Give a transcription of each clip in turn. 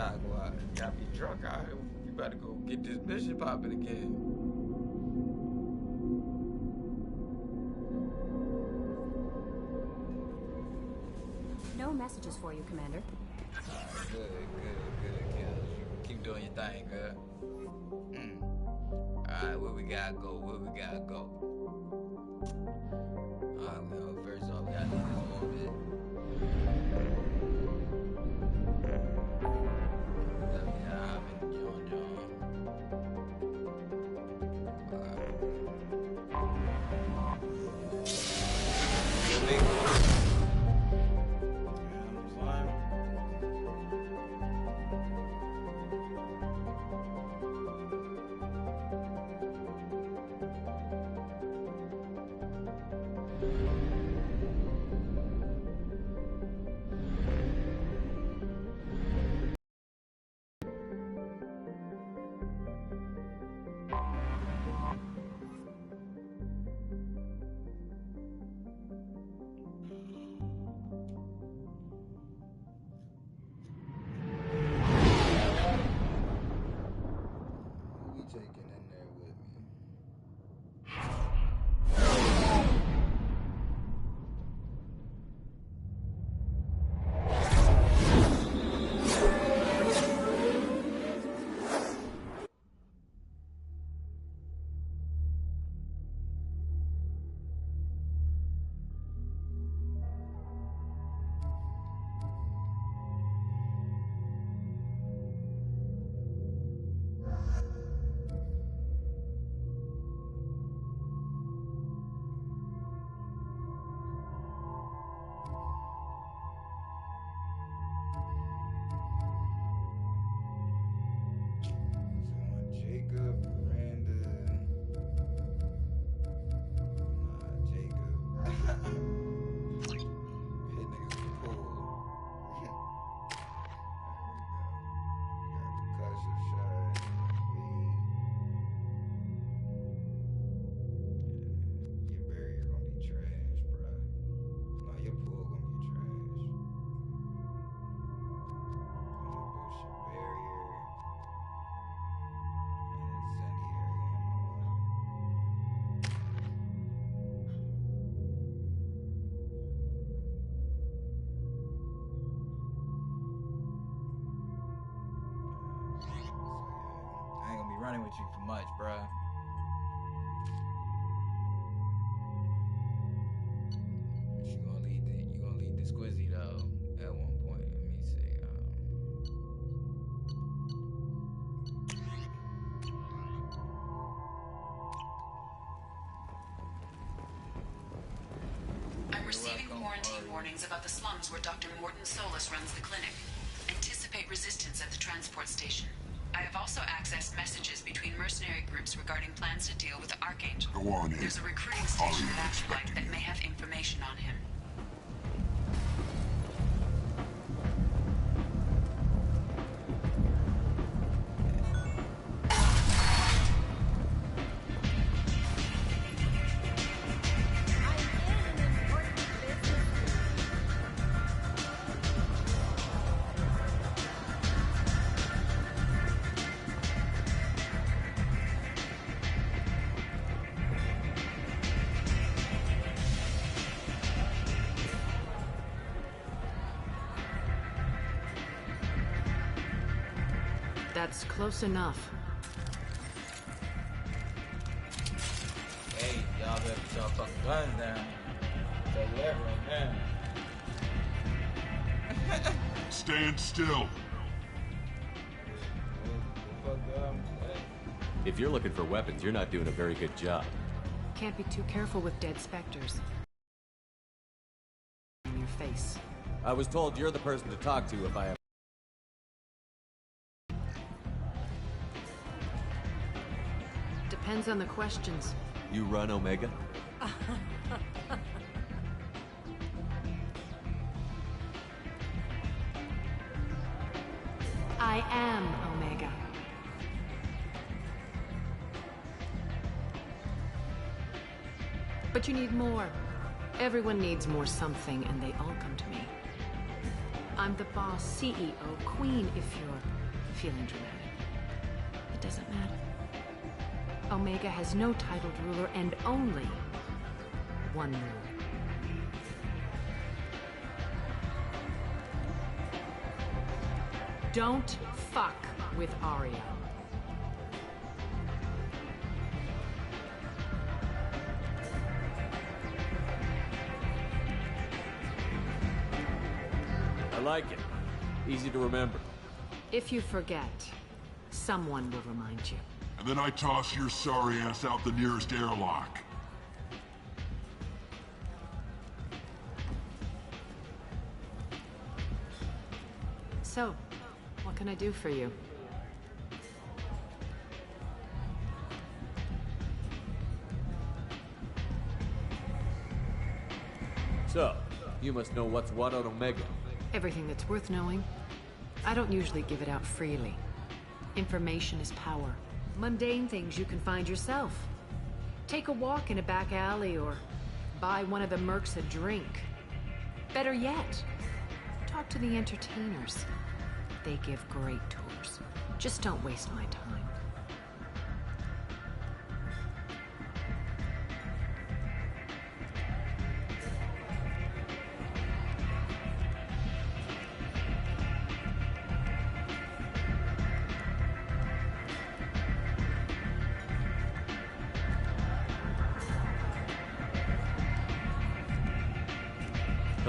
gotta go out. You gotta be drunk out here. You better go get this mission popping again. No messages for you, Commander. Good, kills. Keep doing your thing, girl. Alright, where we gotta go? Alright, well, first off, we gotta leave this orbit. Running with you for much, bruh. You gonna lead the Squizzy though at one point. Let me see. I'm receiving quarantine warnings about the slums where Dr. Morton Solus runs the clinic. Anticipate resistance at the transport station. I have also accessed messages between mercenary groups regarding plans to deal with the Archangel. Go on in. There's a recruiting station at Ashlight that may have information on him. That's close enough. Hey, y'all better put y'all fucking guns down. Tell you that right now. Stand still. If you're looking for weapons, you're not doing a very good job. Can't be too careful with dead specters. In your face. I was told you're the person to talk to if I have... Depends on the questions. You run Omega? I am Omega. But you need more. Everyone needs more something, and they all come to me. I'm the boss, CEO, queen, if you're feeling dramatic. It doesn't matter. Omega has no titled ruler and only one rule. Don't fuck with Arya. I like it. Easy to remember. If you forget, someone will remind you. And then I toss your sorry ass out the nearest airlock. So, what can I do for you? So, you must know what's what on Omega. Everything that's worth knowing. I don't usually give it out freely. Information is power. Mundane things you can find yourself. Take a walk in a back alley or buy one of the mercs a drink. Better yet, talk to the entertainers. They give great tours. Just don't waste my time.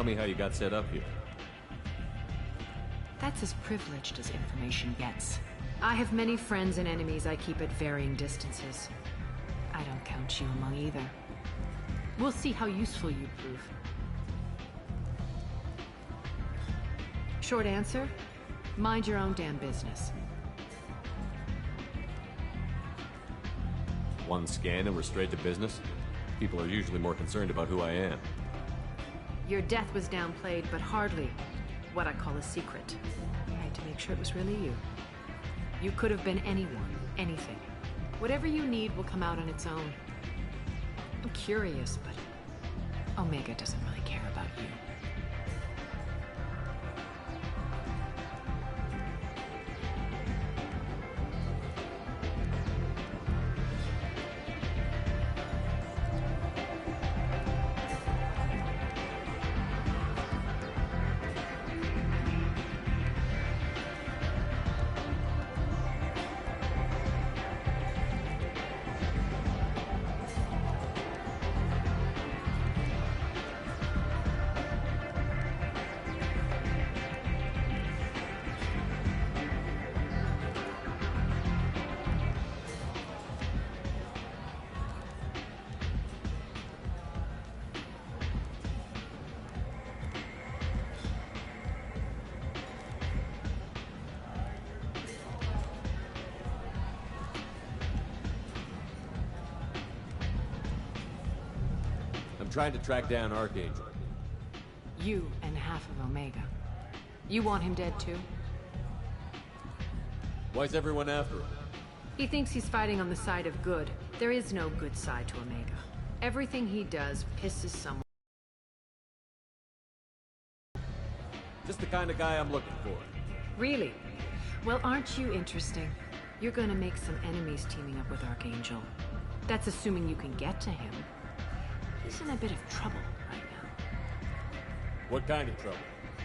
Tell me how you got set up here. That's as privileged as information gets. I have many friends and enemies I keep at varying distances. I don't count you among either. We'll see how useful you prove. Short answer, mind your own damn business. One scan and we're straight to business? People are usually more concerned about who I am. Your death was downplayed, but hardly what I call a secret. I had to make sure it was really you. You could have been anyone, anything. Whatever you need will come out on its own. I'm curious, but Omega doesn't really care about you. Trying to track down Archangel. You and half of Omega. You want him dead too? Why's everyone after him? He thinks he's fighting on the side of good. There is no good side to Omega. Everything he does pisses someone. Just the kind of guy I'm looking for. Really? Well, aren't you interesting? You're gonna make some enemies teaming up with Archangel. That's assuming you can get to him. He's in a bit of trouble right now. What kind of trouble?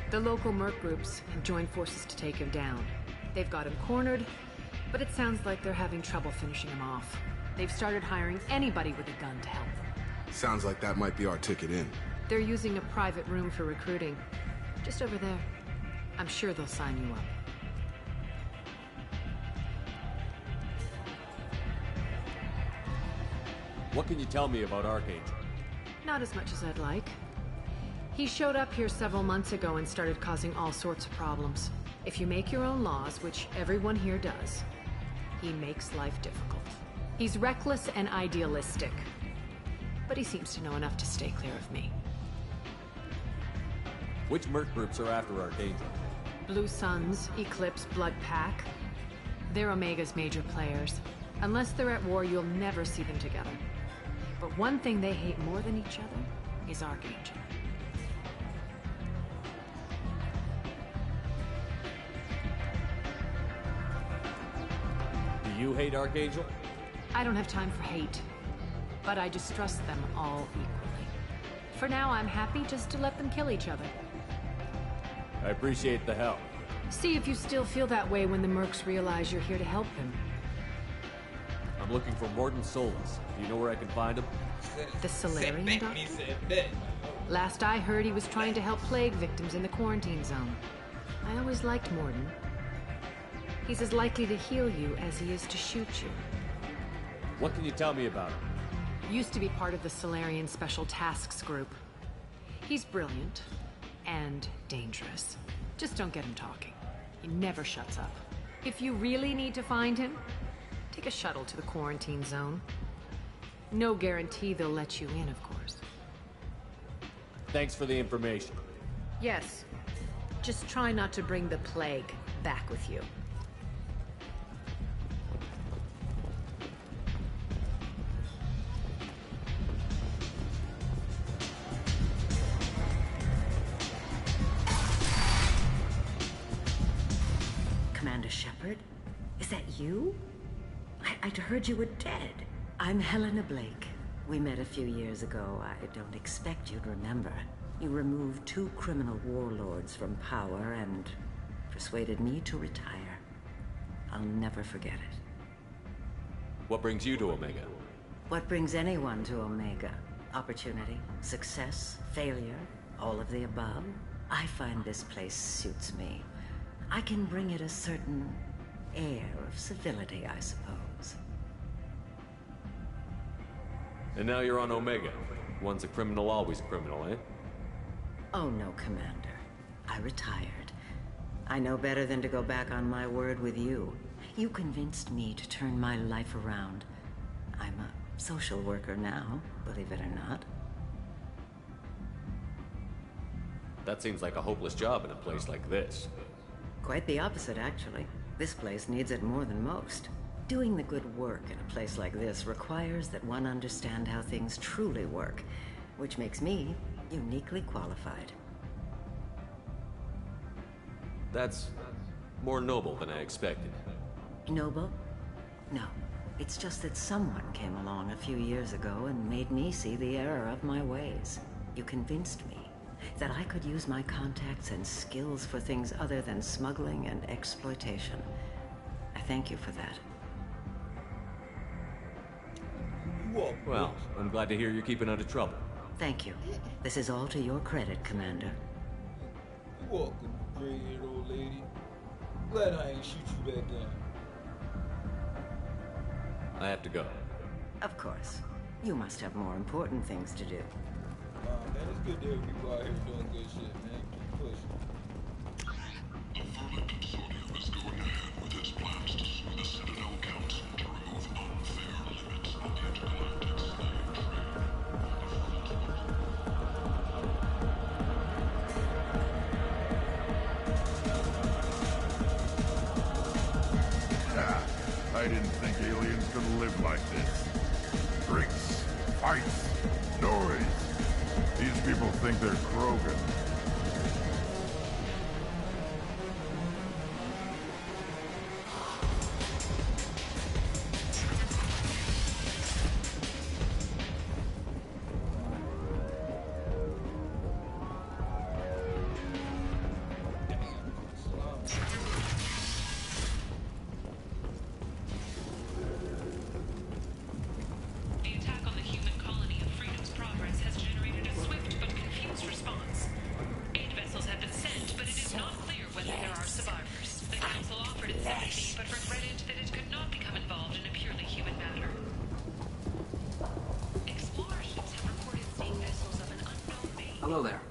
The local merc groups have joined forces to take him down. They've got him cornered, but it sounds like they're having trouble finishing him off. They've started hiring anybody with a gun to help them. Sounds like that might be our ticket in. They're using a private room for recruiting. Just over there. I'm sure they'll sign you up. What can you tell me about Archangel? Not as much as I'd like. He showed up here several months ago and started causing all sorts of problems. If you make your own laws, which everyone here does, he makes life difficult. He's reckless and idealistic. But he seems to know enough to stay clear of me. Which merc groups are after Archangel? Blue Suns, Eclipse, Blood Pack. They're Omega's major players. Unless they're at war, you'll never see them together. But one thing they hate more than each other is Archangel. you hate Archangel? I don't have time for hate, but I distrust them all equally. For now, I'm happy just to let them kill each other. I appreciate the help. See if you still feel that way when the mercs realize you're here to help them. I'm looking for Morton Solus. Do you know where I can find him? The Solarian He doctor? said bet. Last I heard, he was trying to help plague victims in the quarantine zone. I always liked Morton. He's as likely to heal you as he is to shoot you. What can you tell me about him? Used to be part of the Solarian Special Tasks Group. He's brilliant and dangerous. Just don't get him talking. He never shuts up. If you really need to find him, take a shuttle to the quarantine zone. No guarantee they'll let you in, of course. Thanks for the information. Yes. Just try not to bring the plague back with you. Commander Shepard? Is that you? I'd heard you were dead. I'm Helena Blake. We met a few years ago. I don't expect you'd remember. You removed 2 criminal warlords from power and persuaded me to retire. I'll never forget it. What brings you to Omega? What brings anyone to Omega? Opportunity, success, failure, all of the above? I find this place suits me. I can bring it a certain air of civility, I suppose. And now you're on Omega. Once a criminal, always a criminal, eh? Oh no, Commander. I retired. I know better than to go back on my word with you. You convinced me to turn my life around. I'm a social worker now, believe it or not. That seems like a hopeless job in a place like this. Quite the opposite, actually. This place needs it more than most. Doing the good work in a place like this requires that one understand how things truly work, which makes me uniquely qualified. That's more noble than I expected. Noble? No. It's just that someone came along a few years ago and made me see the error of my ways. You convinced me that I could use my contacts and skills for things other than smuggling and exploitation. I thank you for that. Well, I'm glad to hear you're keeping out of trouble. Thank you. This is all to your credit, Commander. You're welcome, gray-haired old lady. Glad I ain't shoot you back down. I have to go. Of course. You must have more important things to do. Man, it's good to hear people out here doing good shit, man. Keep pushing. The Vermin Consortium is going ahead with its plans to sue the Citadel Council to remove unfair limits on the intergalactic slave trade. I didn't think aliens could live like this. Drinks, fights, noise. These people think they're Krogan. The attack on the human colony of Freedom's Progress has generated a swift but confused response. 8 vessels have been sent, but it is not clear whether there are survivors. The Council offered its sympathy, but regretted that it could not become involved in a purely human matter. Explorer ships have reported seeing vessels of an unknown make. Hello there.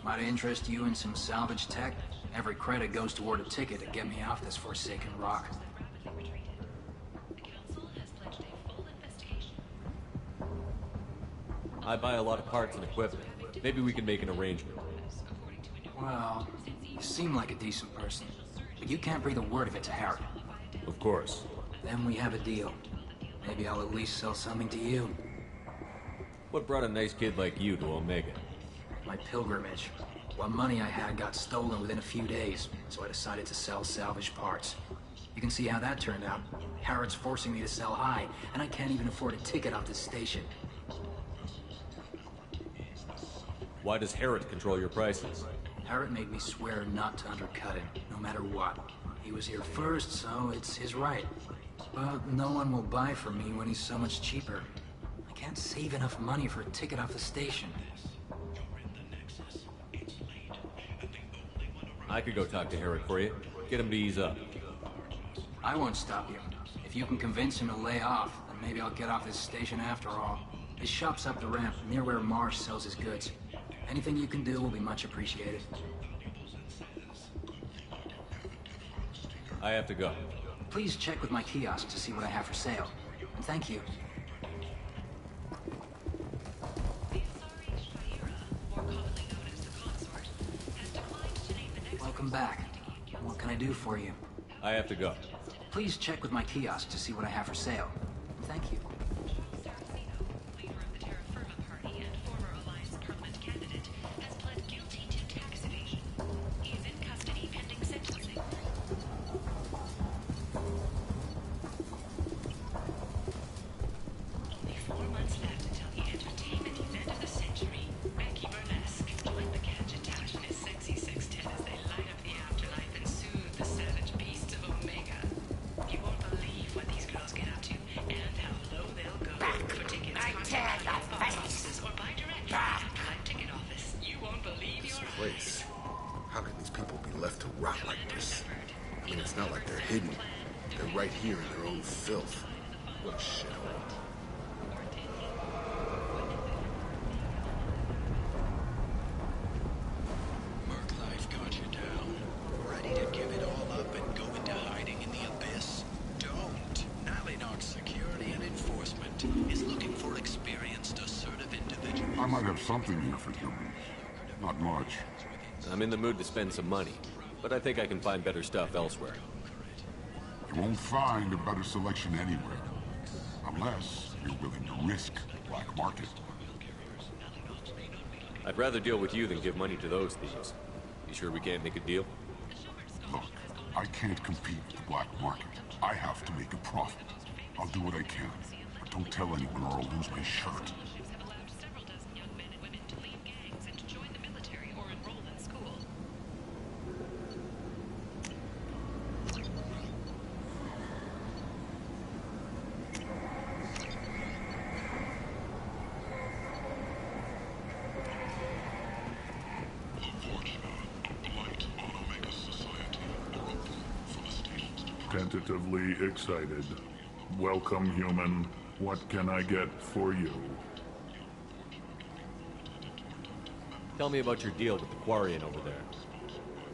Might I interest you in some salvage tech? Every credit goes toward a ticket to get me off this forsaken rock. Rapidly retreated. The Council has pledged a full investigation. I buy a lot of parts and equipment. Maybe we can make an arrangement. According to a new Well, you seem like a decent person, but you can't breathe a word of it to Harry. Of course. Then we have a deal. Maybe I'll at least sell something to you. What brought a nice kid like you to Omega? My pilgrimage. What money I had got stolen within a few days, so I decided to sell salvage parts. You can see how that turned out. Harrod's forcing me to sell high, and I can't even afford a ticket off this station. Why does Harrod control your prices? Harrod made me swear not to undercut him, no matter what. He was here first, so it's his right. But no one will buy from me when he's so much cheaper. I can't save enough money for a ticket off the station. I could go talk to Harrod for you. Get him to ease up. I won't stop you. If you can convince him to lay off, then maybe I'll get off this station after all. His shop's up the ramp, near where Marsh sells his goods. Anything you can do will be much appreciated. I have to go. Please check with my kiosk to see what I have for sale. And thank you. Welcome back. What can I do for you? I have to go. Please check with my kiosk to see what I have for sale. And thank you. Place. How can these people be left to rot like this? I mean, it's not like they're hidden. They're right here in their own filth. What a shithole. Life got you down. Ready to give it all up and go into hiding in the abyss? Don't. Nalinar's security and enforcement is looking for experienced, assertive individuals. I might have something here for humans. Not much. I'm in the mood to spend some money, but I think I can find better stuff elsewhere. You won't find a better selection anywhere. Unless you're willing to risk the black market. I'd rather deal with you than give money to those thieves. You sure we can't make a deal? Look, I can't compete with the black market. I have to make a profit. I'll do what I can, but don't tell anyone or I'll lose my shirt. Tentatively excited. Welcome, human. What can I get for you? Tell me about your deal with the Quarian over there.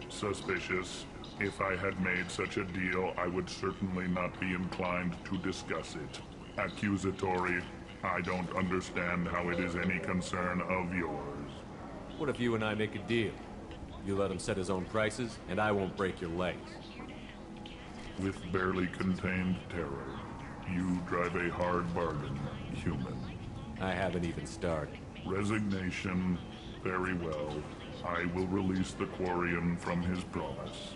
Suspicious. If I had made such a deal, I would certainly not be inclined to discuss it. Accusatory. I don't understand how it is any concern of yours. What if you and I make a deal? You let him set his own prices, and I won't break your legs. With barely contained terror, you drive a hard bargain, human. I haven't even started. Resignation. Very well. I will release the Quarian from his promise.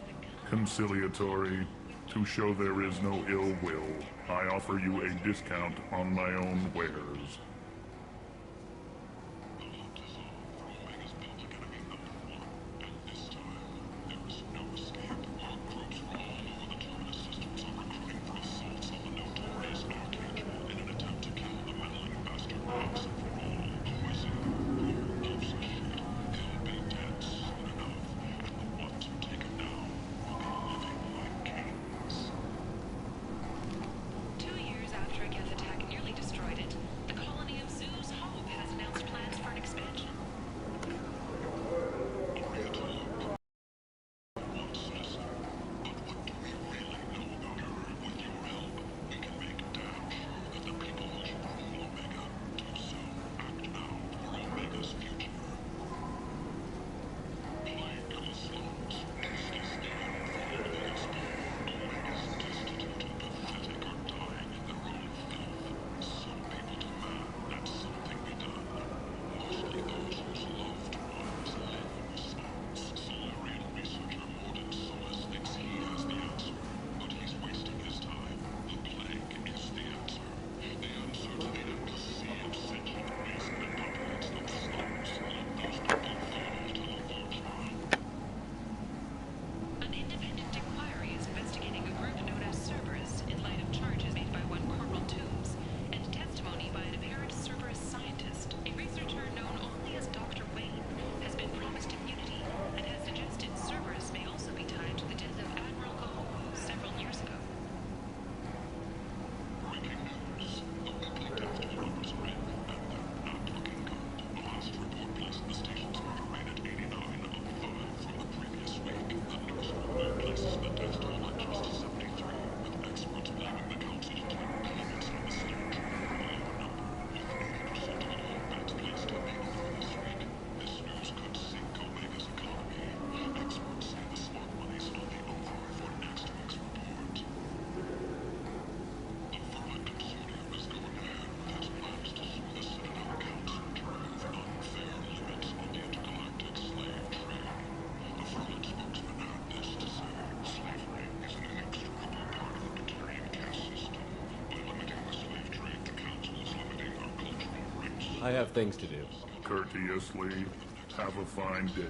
Conciliatory. To show there is no ill will, I offer you a discount on my own wares. After a Geth attack nearly destroyed it, the colony I have things to do. Courteously, have a fine day.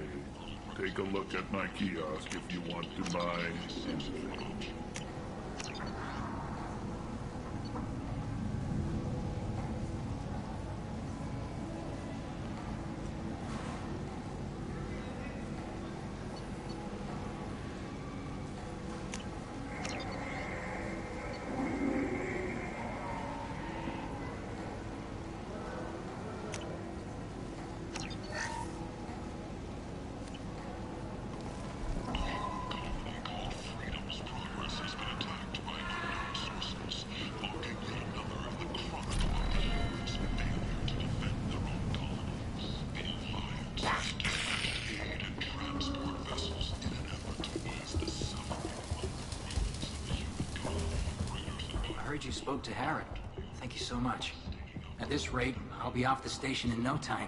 Take a look at my kiosk if you want to buy anything. You spoke to Harrod. Thank you so much. At this rate, I'll be off the station in no time.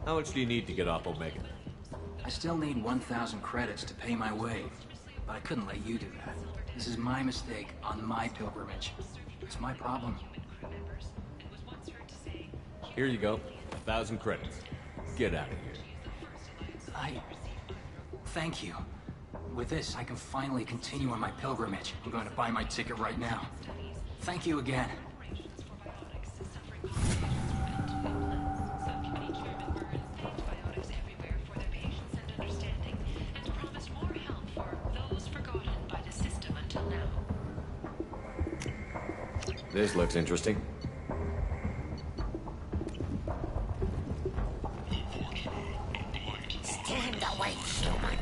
How much do you need to get off Omega? I still need 1,000 credits to pay my way, but I couldn't let you do that. This is my mistake on my pilgrimage. It's my problem. Here you go. 1,000 credits. Get out of here. Thank you. With this, I can finally continue on my pilgrimage. I'm going to buy my ticket right now. Thank you again. This looks interesting. Stand away, human.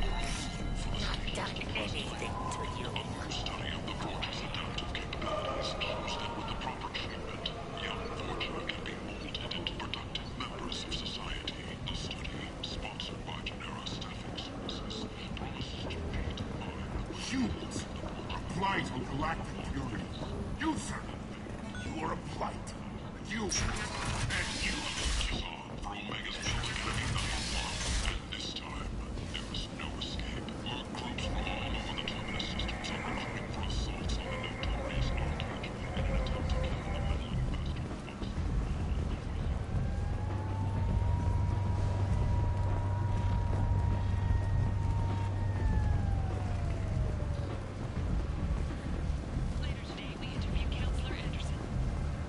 Not done anything to you. Study of the Forge's adaptive capabilities shows that with the proper treatment, young Forger can be molded into productive members of society. The study, sponsored by Genera Staffing Services, promises to redefine Humans are blight on galactic purity. You, sir, you are a blight. You and you. for Omega's mission to be number one. And this time, there is no escape. Our groups from all over the Terminus systems are recruiting for assaults on the notorious Arctic in an attempt to kill the meddling bastard. Later today, we interview Counselor Anderson.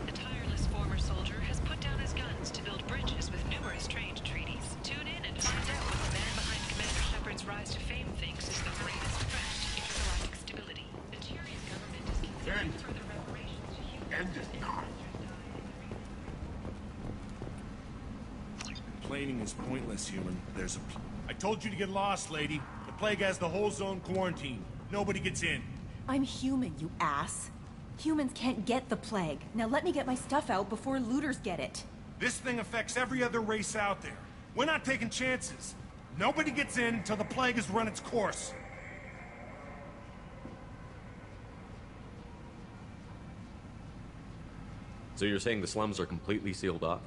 The tireless former soldier has put down his guns to build bridges with numerous trade treaties. Tune in and find out what the man behind Commander Shepard's rise to fame thinks is the greatest threat to intergalactic stability. The Tyrian government is considering further reparations to humans. End it now. Complaining is pointless, human. I told you to get lost, lady. The plague has the whole zone quarantined. Nobody gets in. I'm human, you ass. Humans can't get the plague. Now let me get my stuff out before looters get it. This thing affects every other race out there. We're not taking chances. Nobody gets in until the plague has run its course. So you're saying the slums are completely sealed off?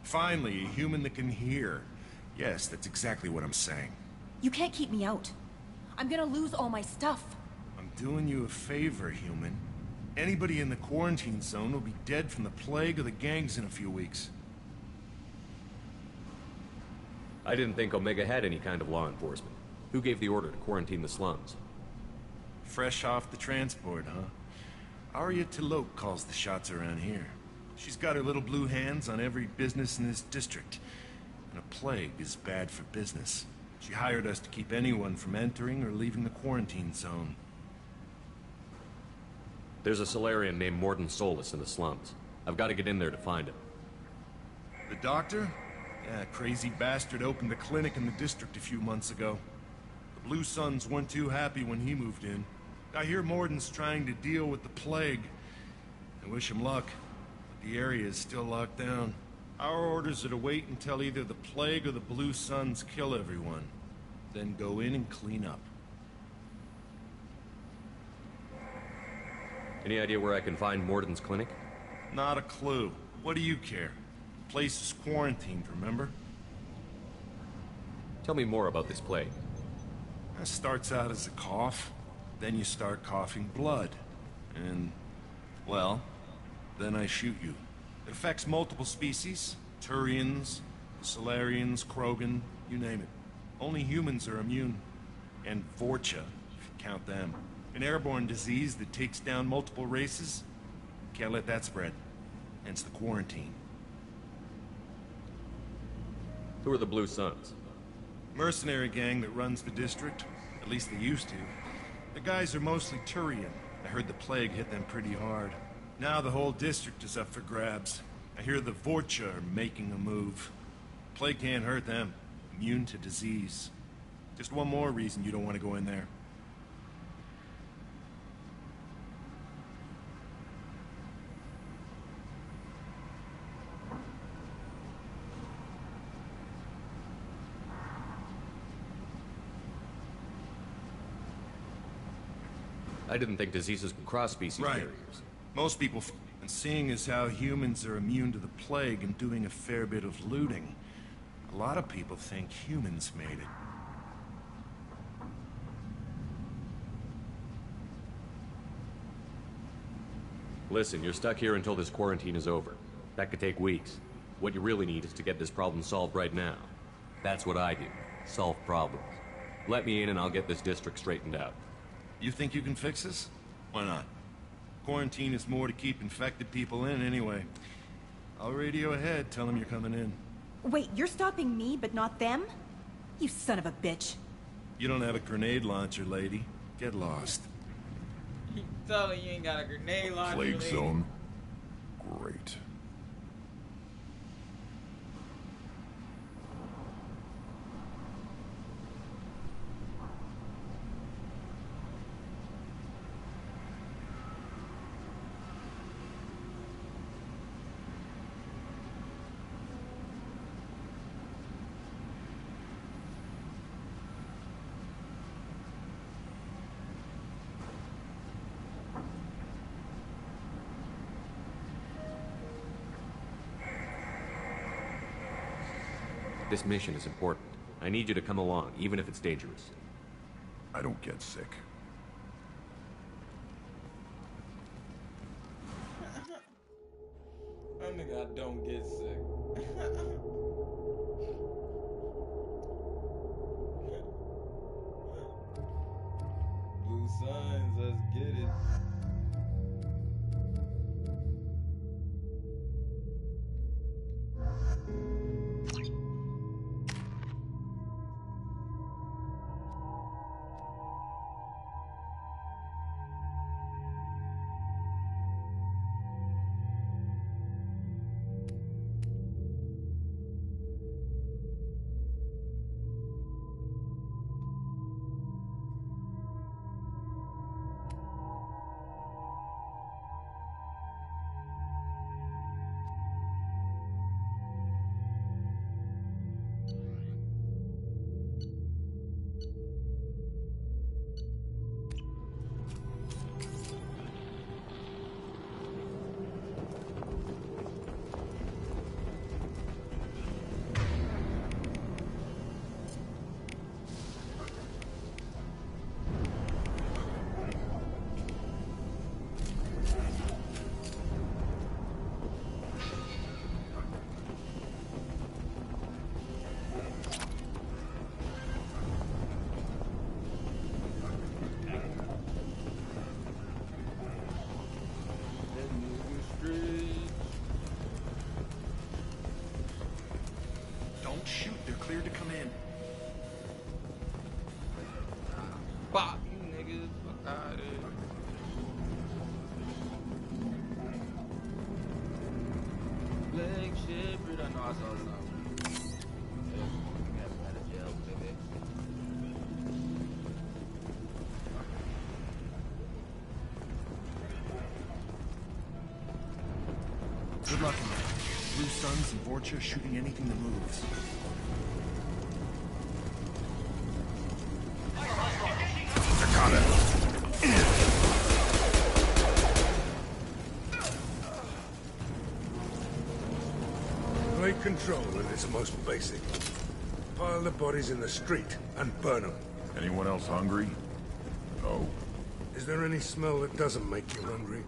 Finally, a human that can hear. Yes, that's exactly what I'm saying. You can't keep me out. I'm gonna lose all my stuff. I'm doing you a favor, human. Anybody in the quarantine zone will be dead from the plague or the gangs in a few weeks. I didn't think Omega had any kind of law enforcement. Who gave the order to quarantine the slums? Fresh off the transport, huh? Arya T'Loak calls the shots around here. She's got her little blue hands on every business in this district. And a plague is bad for business. She hired us to keep anyone from entering or leaving the quarantine zone. There's a Solarian named Morden Solus in the slums. I've got to get in there to find him. The doctor? Yeah, crazy bastard opened a clinic in the district a few months ago. The Blue Suns weren't too happy when he moved in. I hear Morden's trying to deal with the plague. I wish him luck, but the area is still locked down. Our orders are to wait until either the plague or the Blue Suns kill everyone. Then go in and clean up. Any idea where I can find Morden's clinic? Not a clue. What do you care? The place is quarantined, remember? Tell me more about this plague. It starts out as a cough, then you start coughing blood. And Well, then I shoot you. It affects multiple species. Turians, Solarians, Krogan, you name it. Only humans are immune. And Vorcha, if you count them. An airborne disease that takes down multiple races. Can't let that spread. Hence the quarantine. Who are the Blue Suns? Mercenary gang that runs the district. At least they used to. The guys are mostly Turian. I heard the plague hit them pretty hard. Now the whole district is up for grabs. I hear the Vorcha are making a move. Plague can't hurt them. Immune to disease. Just one more reason you don't want to go in there. I didn't think diseases could cross species barriers. Most people and seeing as how humans are immune to the plague and doing a fair bit of looting, a lot of people think humans made it. Listen, you're stuck here until this quarantine is over. That could take weeks. What you really need is to get this problem solved right now. That's what I do. Solve problems. Let me in and I'll get this district straightened out. You think you can fix this? Why not? Quarantine is more to keep infected people in anyway. I'll radio ahead, tell them you're coming in. Wait, you're stopping me, but not them? You son of a bitch. You don't have a grenade launcher, lady. Get lost. You telling you ain't got a grenade launcher, Plague lady. zone. Great. This mission is important. I need you to come along, even if it's dangerous. I don't get sick. That nigga, I don't get sick. Blue Suns, let's get it. Don't shoot, they're cleared to come in. Bop, you niggas, fuck out of here. Leg Shepard, I know I saw something. Got out of jail, baby. Good luck in there. Blue Suns and Vorcha shooting anything that moves. Take control at its most basic. Pile the bodies in the street and burn them. Anyone else hungry? No. Is there any smell that doesn't make you hungry?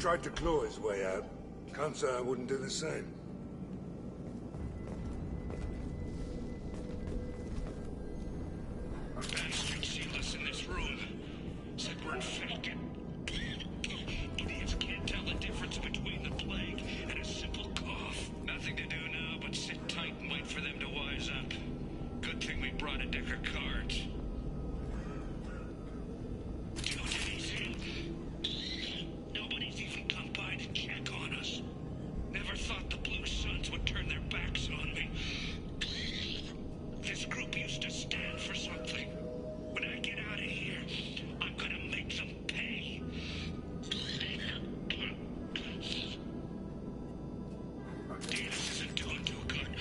tried to claw his way out. Can't say I wouldn't do the same. Bastard sealed us in this room. Said we're infected. Idiots can't tell the difference between the plague and a simple cough. Nothing to do now but sit tight and wait for them to wise up. Good thing we brought a deck of cards. 2 days in. Nobody's even come by to check on us. Never thought the Blue Suns would turn their backs on me. This group used to stand for something. When I get out of here, I'm gonna make them pay. Davis isn't doing too good.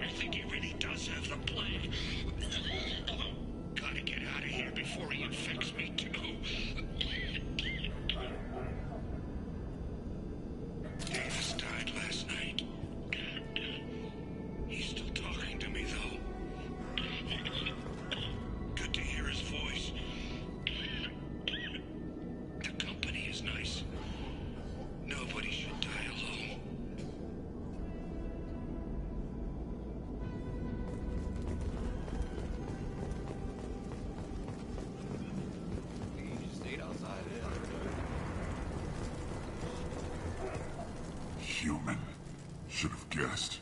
I think he really does have the plague. Gotta get out of here before he infects me too. Davis died last night. He's still talking to me, though. Good to hear his voice. The company is nice. Nobody should die alone. You just stayed outside there. Human. Should have guessed.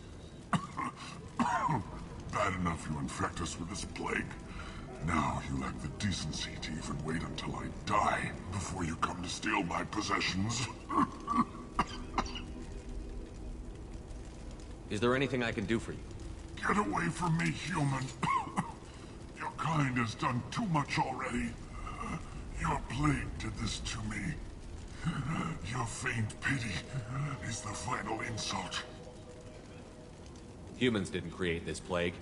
Bad enough you infect us with this plague. Now you lack the decency to even wait until I die before you come to steal my possessions. Is there anything I can do for you? Get away from me, human. Your kind has done too much already. Your plague did this to me. Your feigned pity is the final insult. Humans didn't create this plague.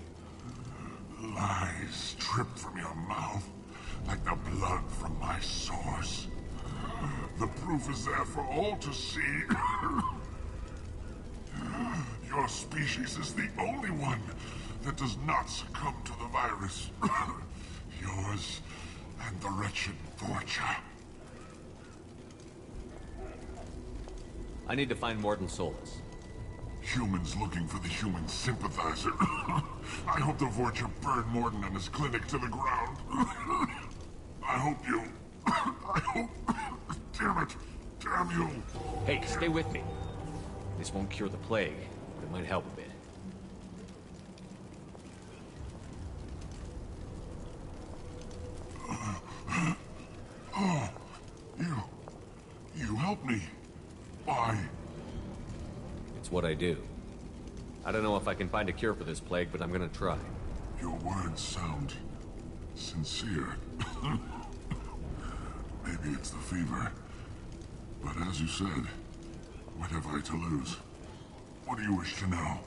Lies drip from your mouth like the blood from my sores. The proof is there for all to see. Your species is the only one that does not succumb to the virus. Yours and the wretched Vorcha. I need to find Morton Solus. Humans looking for the human sympathizer. I hope the Vorcha burned Morton and his clinic to the ground. I hope you... I hope... Damn it. Damn you. Hey, stay with me. This won't cure the plague, but it might help a bit. Oh, you helped me. Why? It's what I do. I don't know if I can find a cure for this plague, but I'm gonna try. Your words sound sincere. Maybe it's the fever. But as you said, what have I to lose? What do you wish to know?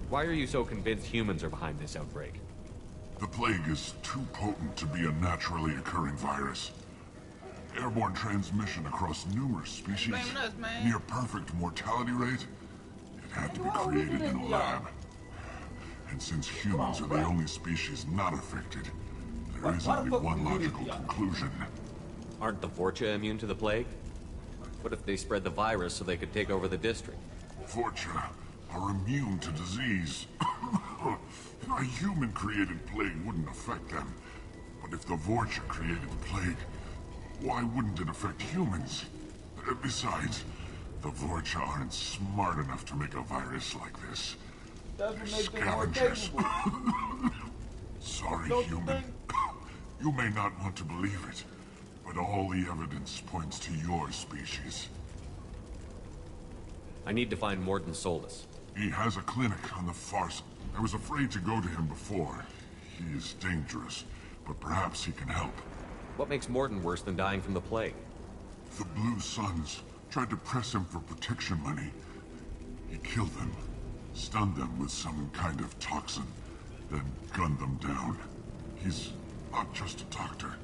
Why are you so convinced humans are behind this outbreak? The plague is too potent to be a naturally occurring virus. Airborne transmission across numerous species, near perfect mortality rate. It had to be created in a lab. And since humans are the only species not affected, there is only one logical conclusion. Aren't the Vorcha immune to the plague? What if they spread the virus so they could take over the district? Vorcha are immune to disease. A human-created plague wouldn't affect them. But if the Vorcha created the plague, why wouldn't it affect humans? Besides, the Vorcha aren't smart enough to make a virus like this. They're scavengers. Sorry, human. You may not want to believe it, but all the evidence points to your species. I need to find Morton Solus. He has a clinic on the far side. I was afraid to go to him before. He is dangerous, but perhaps he can help. What makes Morton worse than dying from the plague? The Blue Suns tried to press him for protection money. He killed them, stunned them with some kind of toxin, then gunned them down. He's not just a doctor.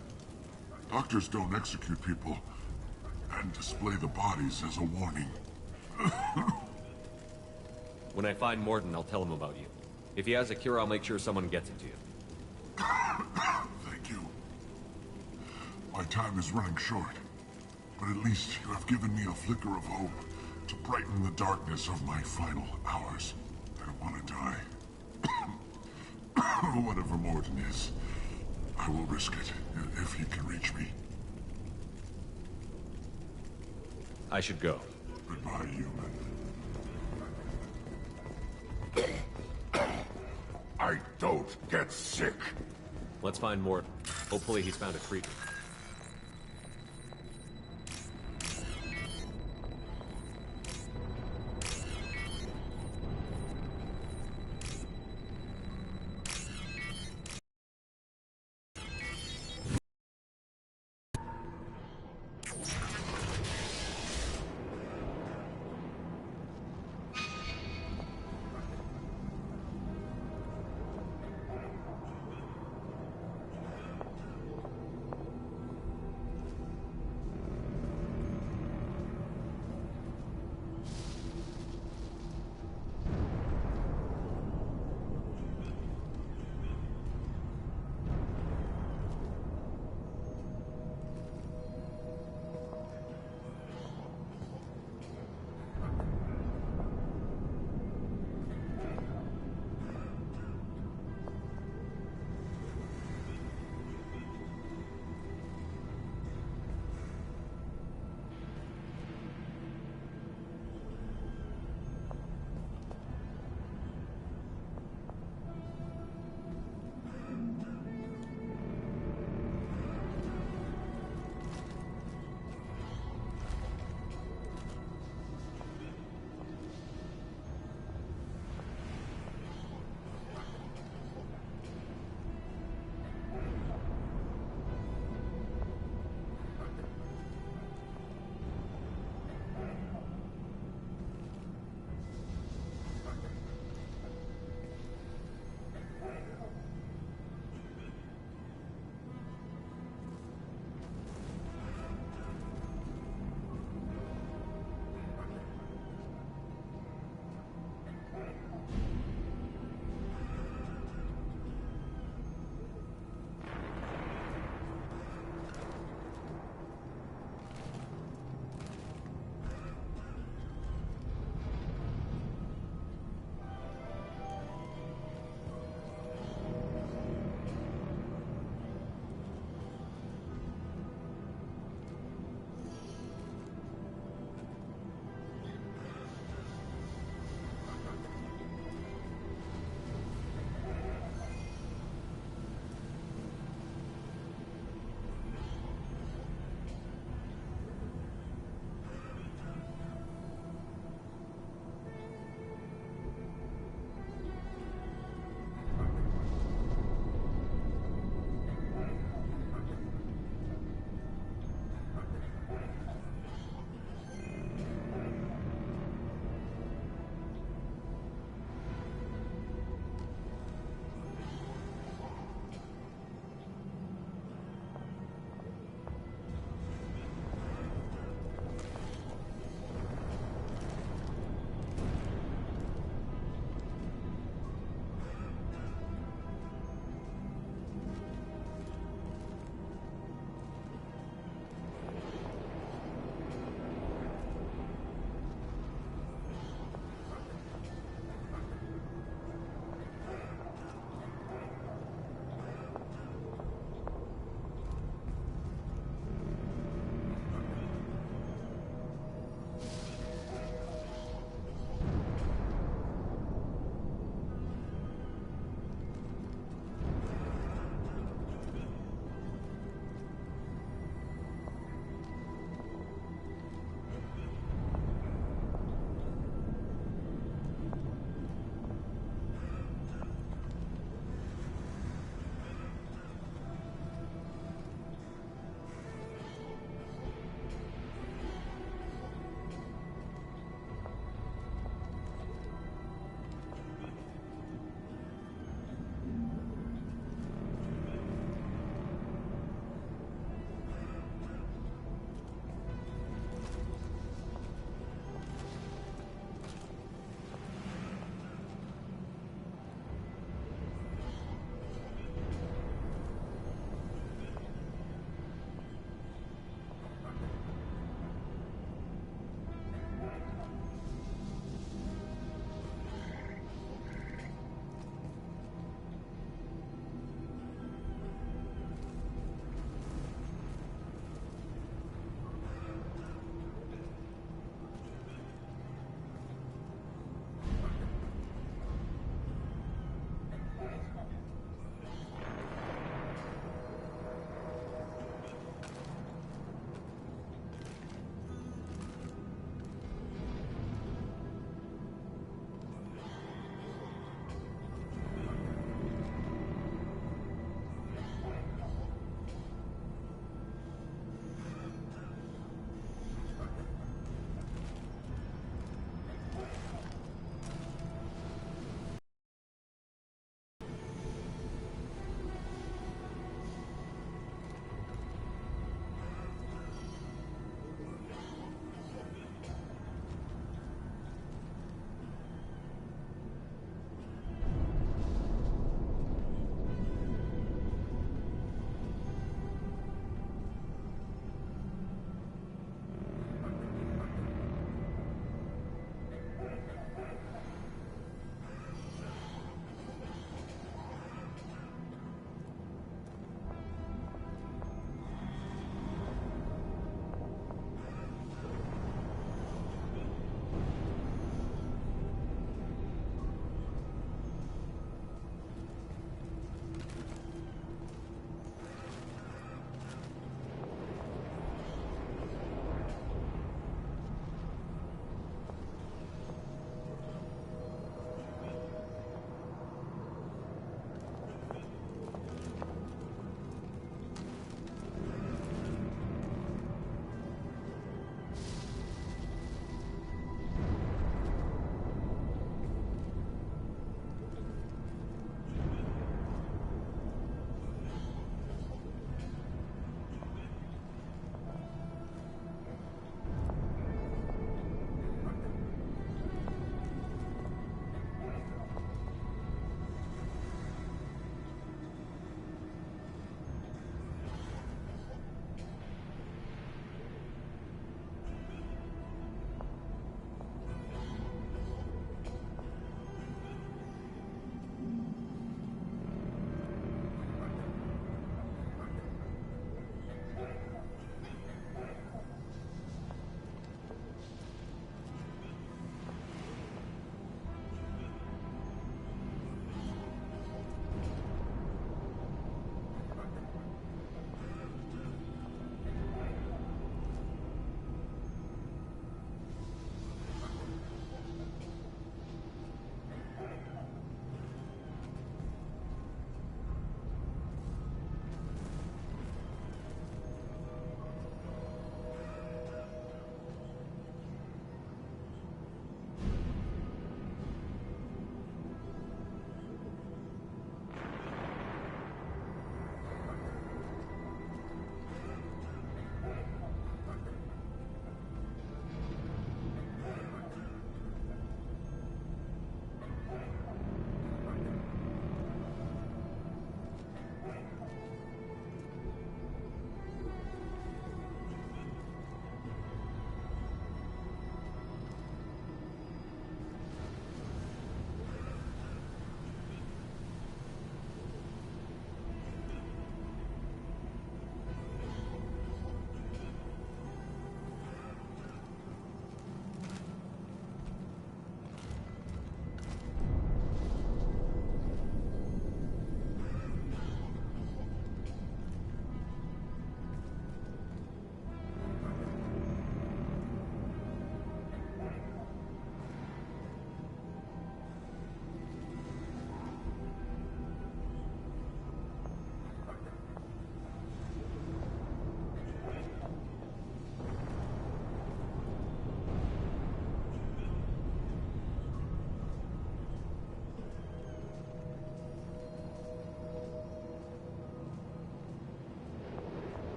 Doctors don't execute people and display the bodies as a warning. When I find Morton, I'll tell him about you. If he has a cure, I'll make sure someone gets it to you. Thank you. My time is running short, but at least you have given me a flicker of hope to brighten the darkness of my final hours. I don't want to die. Whatever Morden is, I will risk it if he can reach me. I should go. Goodbye, human. I don't get sick. Let's find Mort. Hopefully he's found a treatment.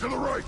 To the right!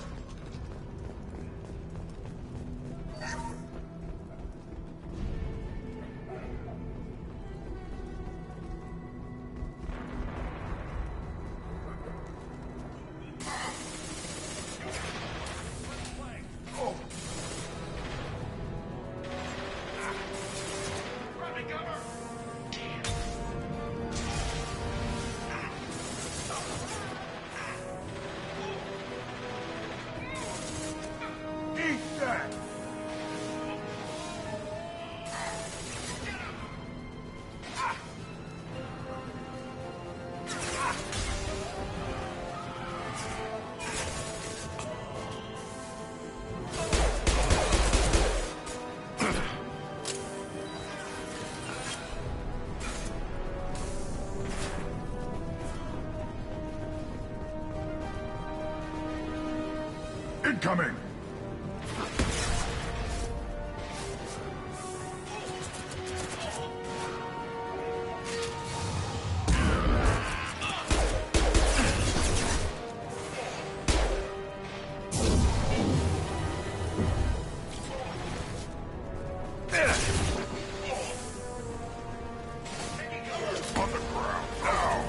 Incoming! On the ground now!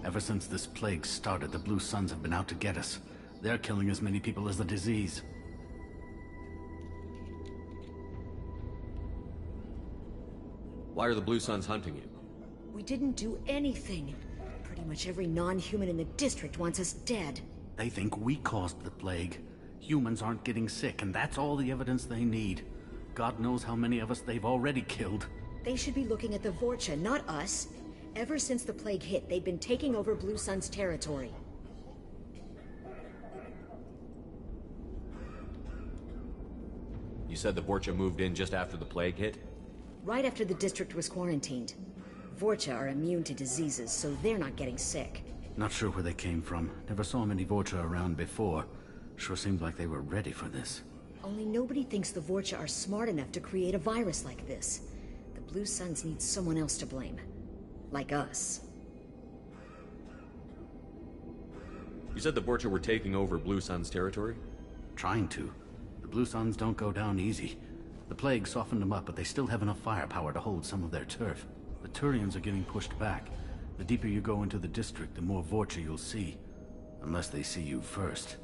Ever since this plague started, the Blue Suns have been out to get us. They're killing as many people as the disease. Why are the Blue Suns hunting you? We didn't do anything. Pretty much every non-human in the district wants us dead. They think we caused the plague. Humans aren't getting sick, and that's all the evidence they need. God knows how many of us they've already killed. They should be looking at the Vorcha, not us. Ever since the plague hit, they've been taking over Blue Sun's territory. You said the Vorcha moved in just after the plague hit? Right after the district was quarantined. Vorcha are immune to diseases, so they're not getting sick. Not sure where they came from. Never saw many Vorcha around before. Sure seemed like they were ready for this. Only nobody thinks the Vorcha are smart enough to create a virus like this. The Blue Suns need someone else to blame. Like us. You said the Vorcha were taking over Blue Sun's territory? Trying to. The Blue Suns don't go down easy. The plague softened them up, but they still have enough firepower to hold some of their turf. The Turians are getting pushed back. The deeper you go into the district, the more Vorcha you'll see. Unless they see you first.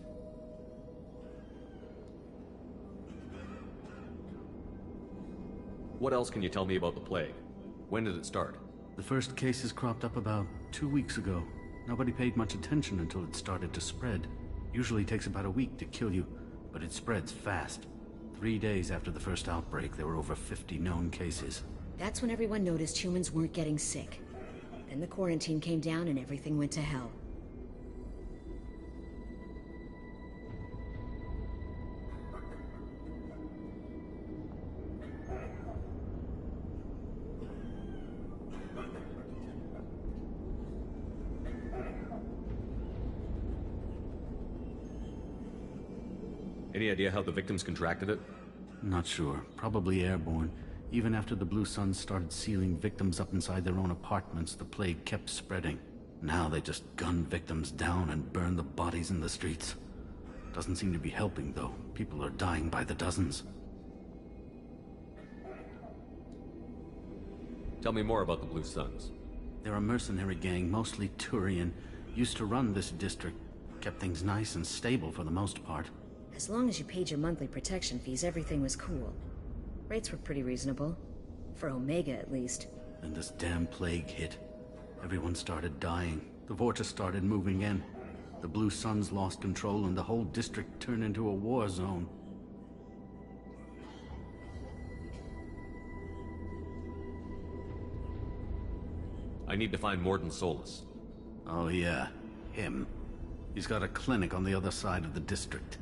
What else can you tell me about the plague? When did it start? The first cases cropped up about 2 weeks ago. Nobody paid much attention until it started to spread. Usually takes about a week to kill you, but it spreads fast. 3 days after the first outbreak, there were over 50 known cases. That's when everyone noticed humans weren't getting sick. Then the quarantine came down and everything went to hell. Any idea how the victims contracted it? Not sure. Probably airborne. Even after the Blue Suns started sealing victims up inside their own apartments, the plague kept spreading. Now they just gun victims down and burn the bodies in the streets. Doesn't seem to be helping, though. People are dying by the dozens. Tell me more about the Blue Suns. They're a mercenary gang, mostly Turian. Used to run this district. Kept things nice and stable for the most part. As long as you paid your monthly protection fees, everything was cool. Rates were pretty reasonable. For Omega, at least. Then this damn plague hit. Everyone started dying. The Vortex started moving in. The Blue Suns lost control and the whole district turned into a war zone. I need to find Morden Solus. Oh yeah, him. He's got a clinic on the other side of the district.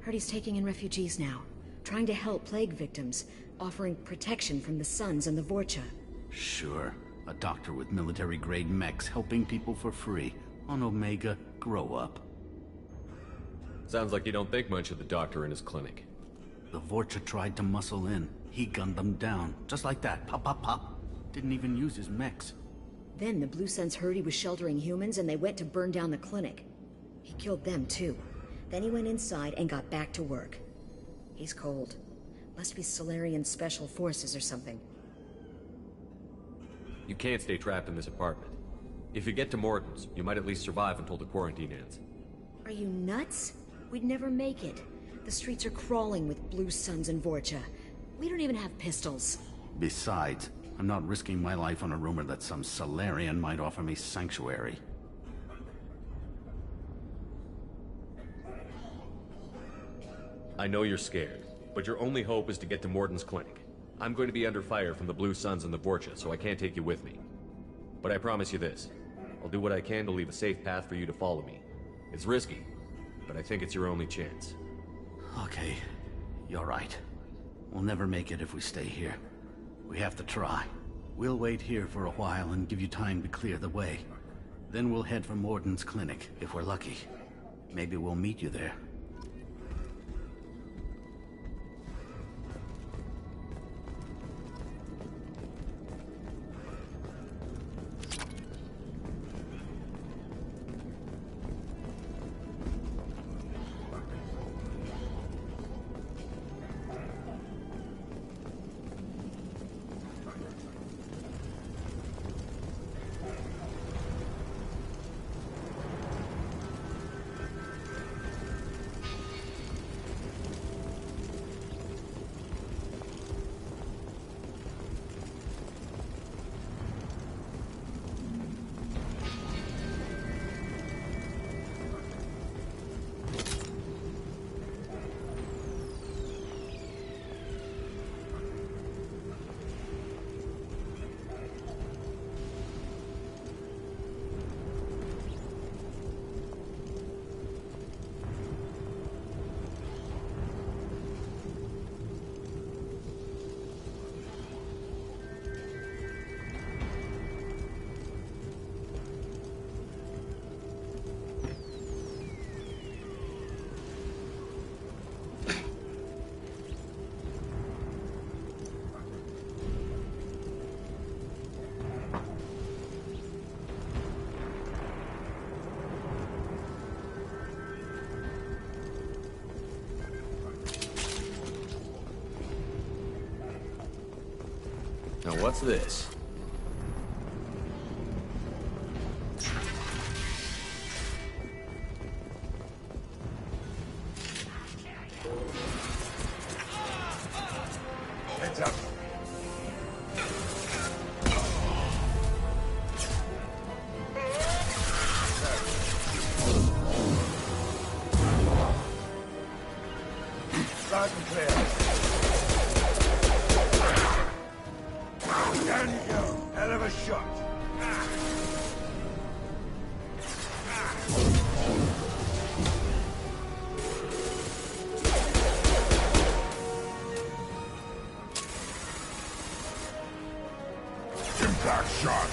Heard he's taking in refugees now. Trying to help plague victims. Offering protection from the Suns and the Vorcha. Sure. A doctor with military-grade mechs helping people for free. On Omega, grow up. Sounds like you don't think much of the doctor in his clinic. The Vorcha tried to muscle in. He gunned them down. Just like that. Pop, pop, pop. Didn't even use his mechs. Then the Blue Suns heard he was sheltering humans and they went to burn down the clinic. He killed them too. Then he went inside and got back to work. He's cold. Must be Solarian Special Forces or something. You can't stay trapped in this apartment. If you get to Morden's, you might at least survive until the quarantine ends. Are you nuts? We'd never make it. The streets are crawling with Blue Suns and Vorcha. We don't even have pistols. Besides, I'm not risking my life on a rumor that some Solarian might offer me sanctuary. I know you're scared, but your only hope is to get to Morden's clinic. I'm going to be under fire from the Blue Suns and the Vorcha, so I can't take you with me. But I promise you this. I'll do what I can to leave a safe path for you to follow me. It's risky, but I think it's your only chance. Okay, you're right. We'll never make it if we stay here. We have to try. We'll wait here for a while and give you time to clear the way. Then we'll head for Morden's clinic, if we're lucky. Maybe we'll meet you there. Now what's this? Heads up. Loud and clear. Down you go. Hell of a shot. Impact shot.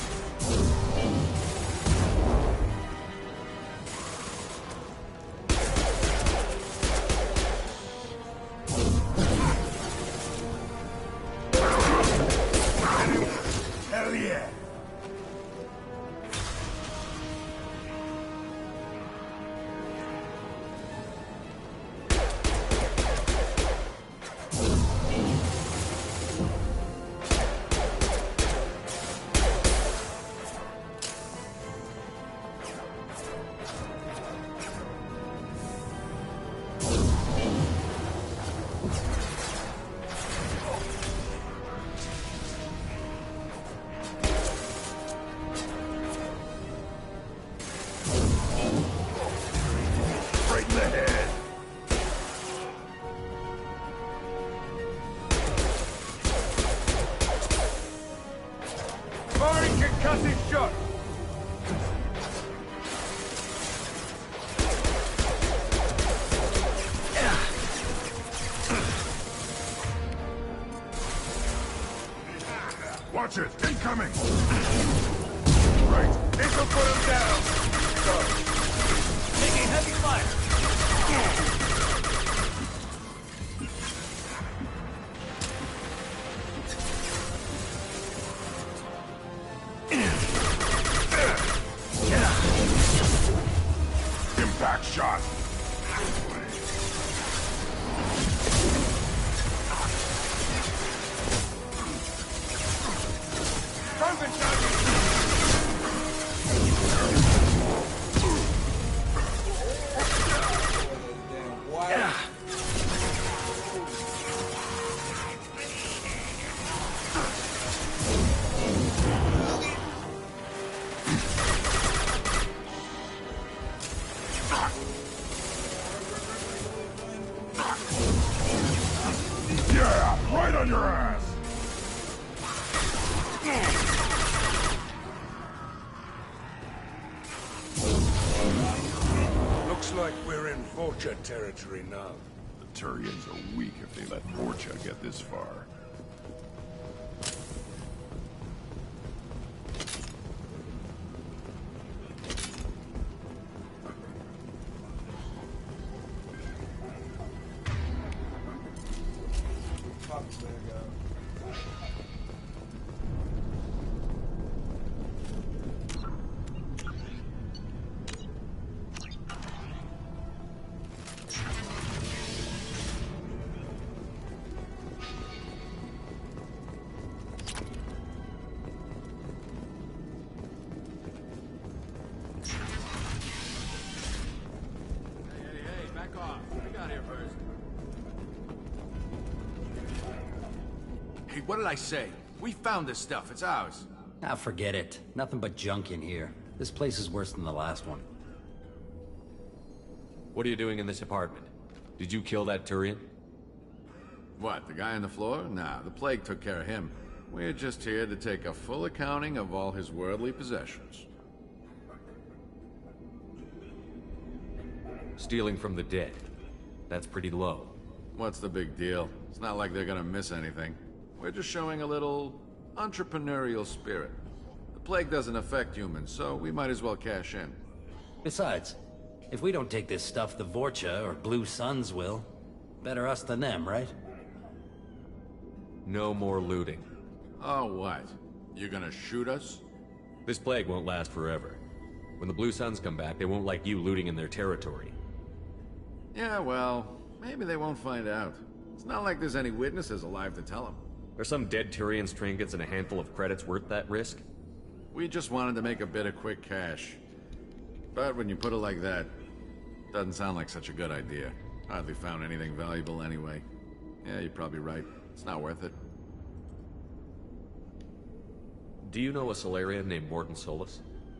Cut him short! Watch it! Incoming! Right, this'll put him down! So. Taking heavy fire! Impact shot! Broken target! Yeah! Right on your ass! Looks like we're in Vorcha territory now. The Turians are weak if they let Vorcha get this far. Hey, back off. I got here first. Hey, what did I say? We found this stuff. It's ours. Ah, forget it. Nothing but junk in here. This place is worse than the last one. What are you doing in this apartment? Did you kill that Turian? What, the guy on the floor? Nah, the plague took care of him. We're just here to take a full accounting of all his worldly possessions. Stealing from the dead. That's pretty low. What's the big deal? It's not like they're gonna miss anything. We're just showing a little entrepreneurial spirit. The plague doesn't affect humans, so we might as well cash in. Besides, if we don't take this stuff, the Vorcha or Blue Suns will. Better us than them, right? No more looting. Oh, what? You gonna shoot us? This plague won't last forever. When the Blue Suns come back, they won't like you looting in their territory. Yeah, well, maybe they won't find out. It's not like there's any witnesses alive to tell them. Are some dead Turians' trinkets and a handful of credits worth that risk? We just wanted to make a bit of quick cash. But when you put it like that, doesn't sound like such a good idea. Hardly found anything valuable anyway. Yeah, you're probably right. It's not worth it. Do you know a Solarian named Morton Solus?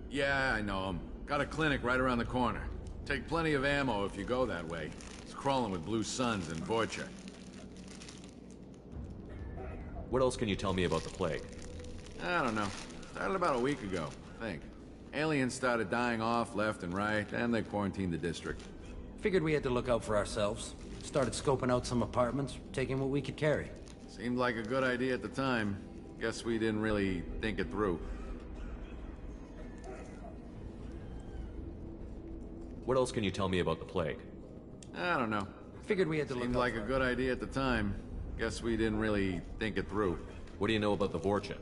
Yeah, I know him. Got a clinic right around the corner. Take plenty of ammo if you go that way. It's crawling with Blue Suns and Vorcha. What else can you tell me about the plague? I don't know. Started about a week ago, I think. Aliens started dying off left and right, and they quarantined the district. Figured we had to look out for ourselves. Started scoping out some apartments, taking what we could carry. Seemed like a good idea at the time. Guess we didn't really think it through. What else can you tell me about the plague? I don't know. Figured we had to look out. Seemed like a good idea at the time. Guess we didn't really think it through. What do you know about the Vorcha?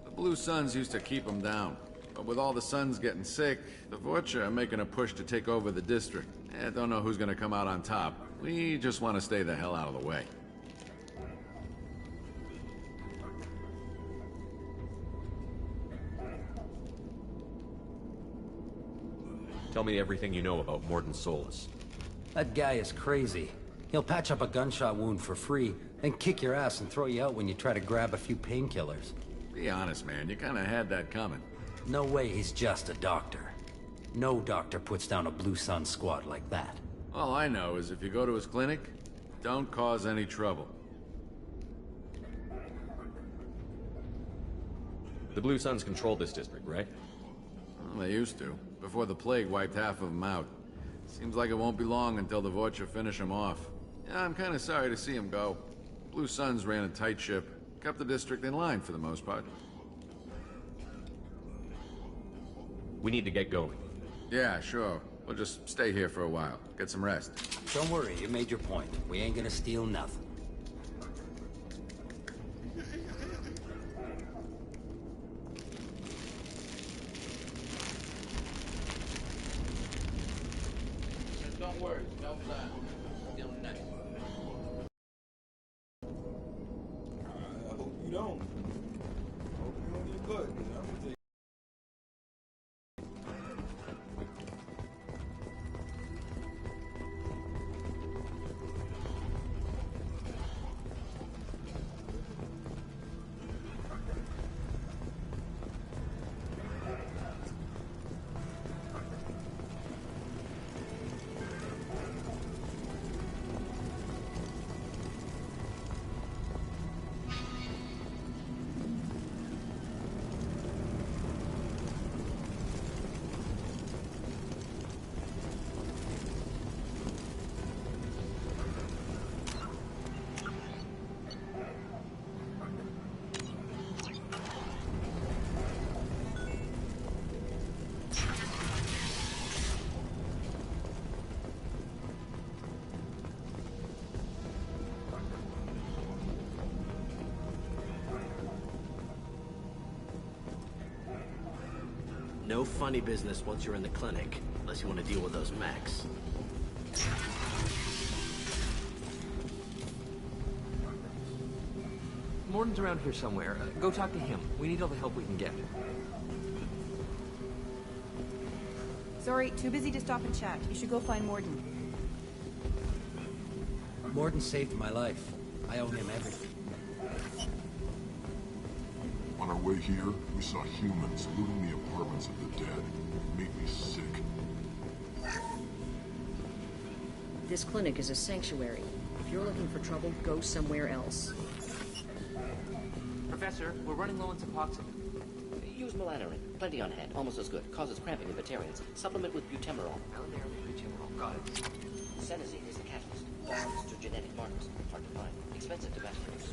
The Blue Suns used to keep them down. But with all the Suns getting sick, the Vorcha are making a push to take over the district. Don't know who's gonna come out on top. We just want to stay the hell out of the way. Tell me everything you know about Morton Solus. That guy is crazy. He'll patch up a gunshot wound for free, then kick your ass and throw you out when you try to grab a few painkillers. Be honest, man. You kinda had that coming. No way he's just a doctor. No doctor puts down a Blue Sun squad like that. All I know is if you go to his clinic, don't cause any trouble. The Blue Suns control this district, right? Well, they used to, before the plague wiped half of them out. Seems like it won't be long until the Vorcha finish them off. Yeah, I'm kind of sorry to see them go. Blue Suns ran a tight ship, kept the district in line for the most part. We need to get going. Yeah, sure. We'll just stay here for a while. Get some rest. Don't worry, you made your point. We ain't gonna steal nothing. Don't worry, no plan. Still nothing. I hope you don't. I hope you don't get good. I'm gonna take No funny business once you're in the clinic, unless you want to deal with those mechs. Morden's around here somewhere. Go talk to him. We need all the help we can get. Sorry, too busy to stop and chat. You should go find Morden. Morden saved my life. I owe him everything. On our way here, we saw humans looting the apartments of the dead. It made me sick. This clinic is a sanctuary. If you're looking for trouble, go somewhere else. Professor, we're running low on Suboxone. Use melanorin. Plenty on hand. Almost as good. Causes cramping in vegetarians. Supplement with butemerol. Butemerol. Got it. Senesine is the catalyst. Bonds to genetic markers. Hard to find. Expensive to mass produce.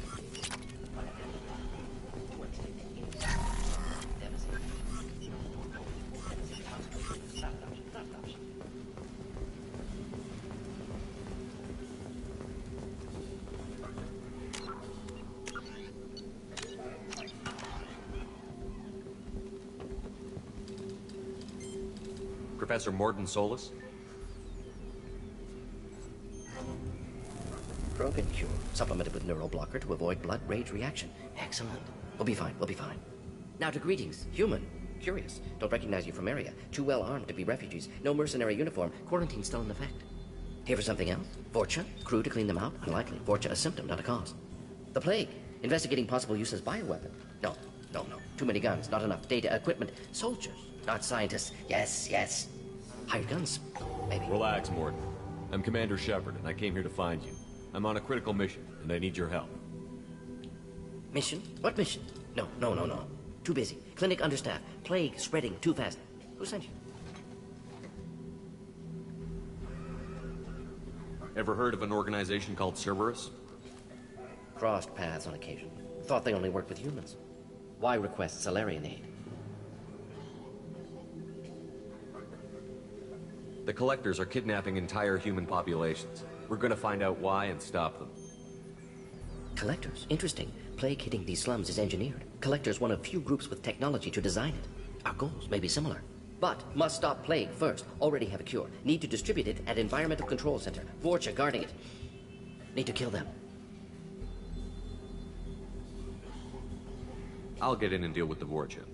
Professor Morden Solis? Broken cure. Supplemented with neural blocker to avoid blood rage reaction. Excellent. We'll be fine. We'll be fine. Now to greetings. Human. Curious. Don't recognize you from area. Too well armed to be refugees. No mercenary uniform. Quarantine still in effect. Here for something else? Vorcha? Crew to clean them out? Unlikely. Vorcha a symptom, not a cause. The plague. Investigating possible use as bioweapon. No. Too many guns. Not enough data, equipment. Soldiers. Not scientists. Yes. Hired guns. Maybe. Relax, Morden. I'm Commander Shepard, and I came here to find you. I'm on a critical mission, and I need your help. Mission? What mission? No. Too busy. Clinic understaffed. Plague spreading too fast. Who sent you? Ever heard of an organization called Cerberus? Crossed paths on occasion. Thought they only worked with humans. Why request Salarian aid? The Collectors are kidnapping entire human populations. We're gonna find out why and stop them. Collectors? Interesting. Plague hitting these slums is engineered. Collectors one of few groups with technology to design it. Our goals may be similar. But must stop plague first. Already have a cure. Need to distribute it at Environmental Control Center. Vorcha guarding it. Need to kill them. I'll get in and deal with the Vorcha.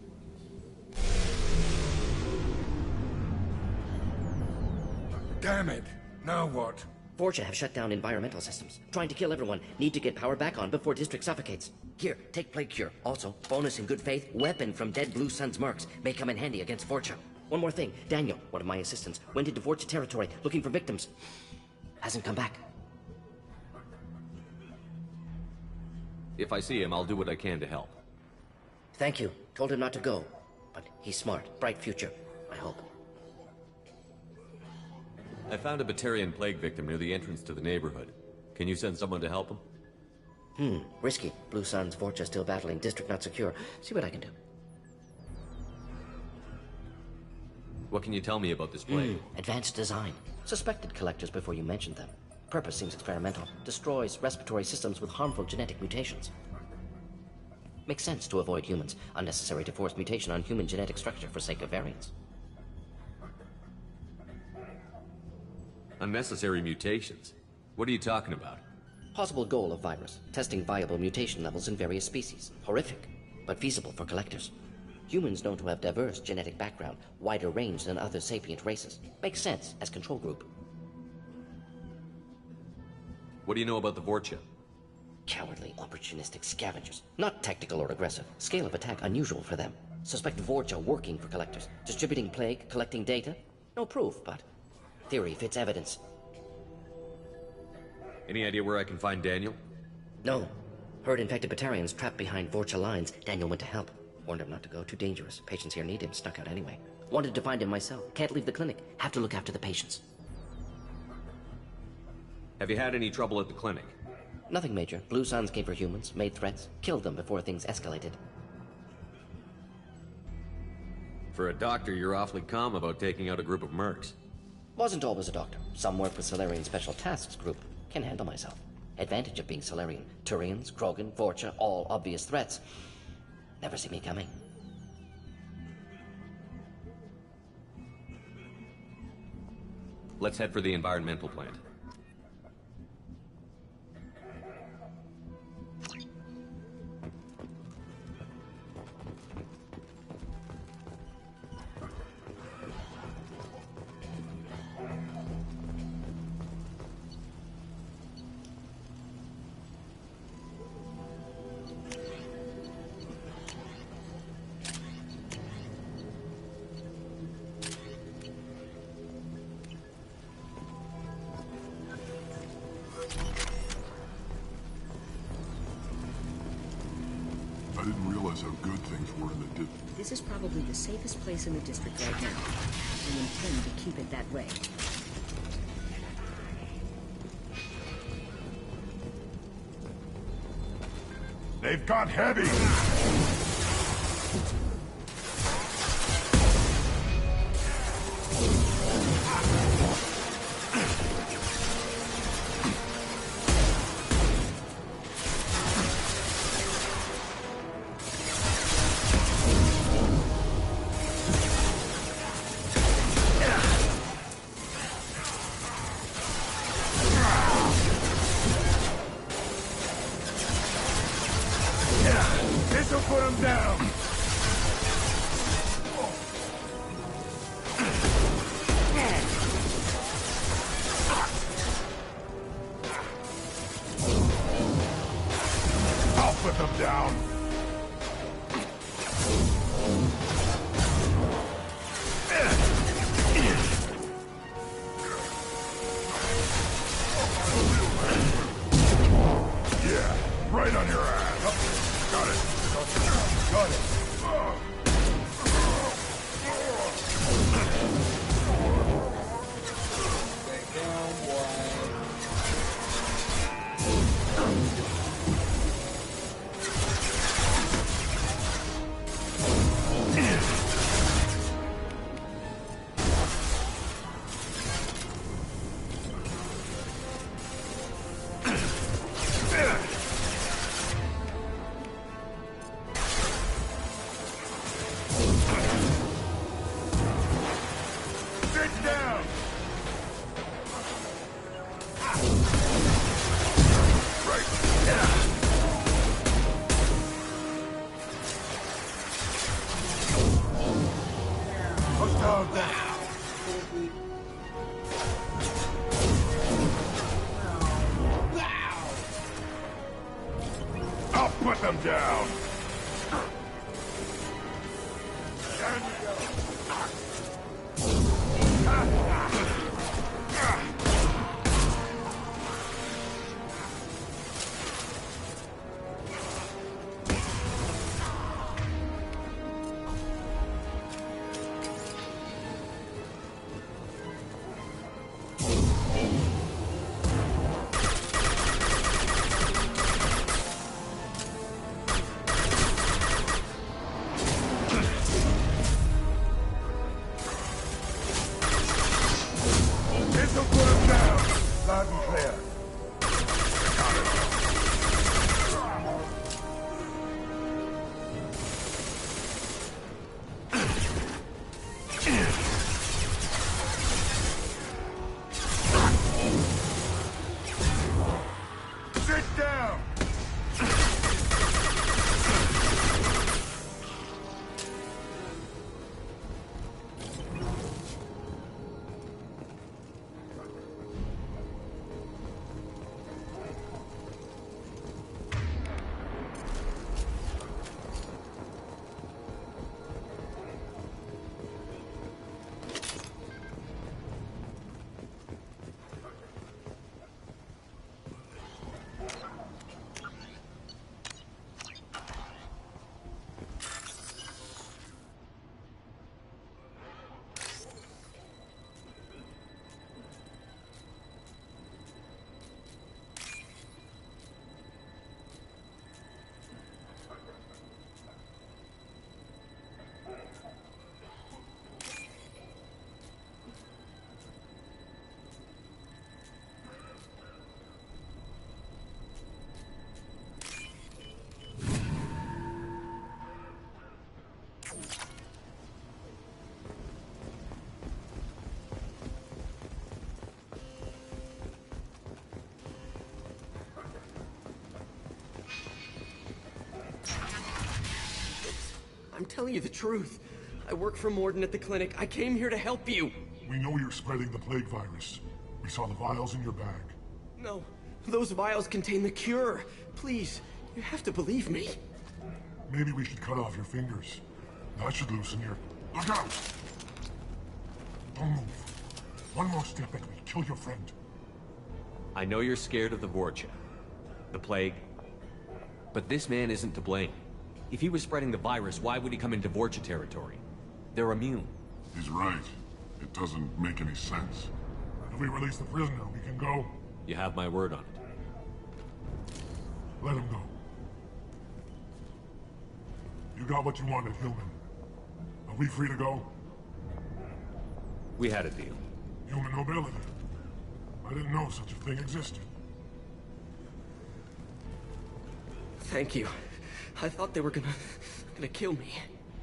Damn it! Now what? Vorcha have shut down environmental systems. Trying to kill everyone. Need to get power back on before district suffocates. Here, take plague cure. Also, bonus in good faith, weapon from dead Blue Sun's mercs. May come in handy against Vorcha. One more thing. Daniel, one of my assistants, went into Vorcha territory looking for victims. Hasn't come back. If I see him, I'll do what I can to help. Thank you. Told him not to go. But he's smart. Bright future, I hope. I found a Batarian plague victim near the entrance to the neighborhood. Can you send someone to help him? Risky. Blue Sun's Vorcha still battling. District not secure. See what I can do. What can you tell me about this plague? Advanced design. Suspected collectors before you mentioned them. Purpose seems experimental. Destroys respiratory systems with harmful genetic mutations. Makes sense to avoid humans. Unnecessary to force mutation on human genetic structure for sake of variants. Unnecessary mutations? What are you talking about? Possible goal of virus. Testing viable mutation levels in various species. Horrific, but feasible for collectors. Humans known to have diverse genetic background, wider range than other sapient races. Makes sense as control group. What do you know about the Vorcha? Cowardly, opportunistic scavengers. Not tactical or aggressive. Scale of attack unusual for them. Suspect Vorcha working for collectors. Distributing plague, collecting data. No proof, but theory fits evidence. Any idea where I can find Daniel? No. Heard infected Batarians trapped behind Vorcha lines. Daniel went to help. Warned him not to go. Too dangerous. Patients here need him. Snuck out anyway. Wanted to find him myself. Can't leave the clinic. Have to look after the patients. Have you had any trouble at the clinic? Nothing major. Blue Suns came for humans, made threats, killed them before things escalated. For a doctor, you're awfully calm about taking out a group of mercs. Wasn't always a doctor. Some work with Solarian Special Tasks Group. Can handle myself. Advantage of being Solarian. Turians, Krogan, Vorcha, all obvious threats. Never see me coming. Let's head for the environmental plant. I didn't realize how good things were in the district. This is probably the safest place in the district right now. We intend to keep it that way. They've got heavy! This'll put him down! I'll put them down! Yeah, right on your ass. Got it. Got it. I'll put them down! telling you the truth. I work for Morden at the clinic. I came here to help you. We know you're spreading the plague virus. We saw the vials in your bag. No, those vials contain the cure. Please, you have to believe me. Maybe we should cut off your fingers. That should loosen your... Look out! Don't move. One more step and we'll kill your friend. I know you're scared of the Vorcha, the plague, but this man isn't to blame. If he was spreading the virus, why would he come into Vorcha territory? They're immune. He's right. It doesn't make any sense. If we release the prisoner, we can go. You have my word on it. Let him go. You got what you wanted, human. Are we free to go? We had a deal. Human nobility. I didn't know such a thing existed. Thank you. I thought they were gonna kill me.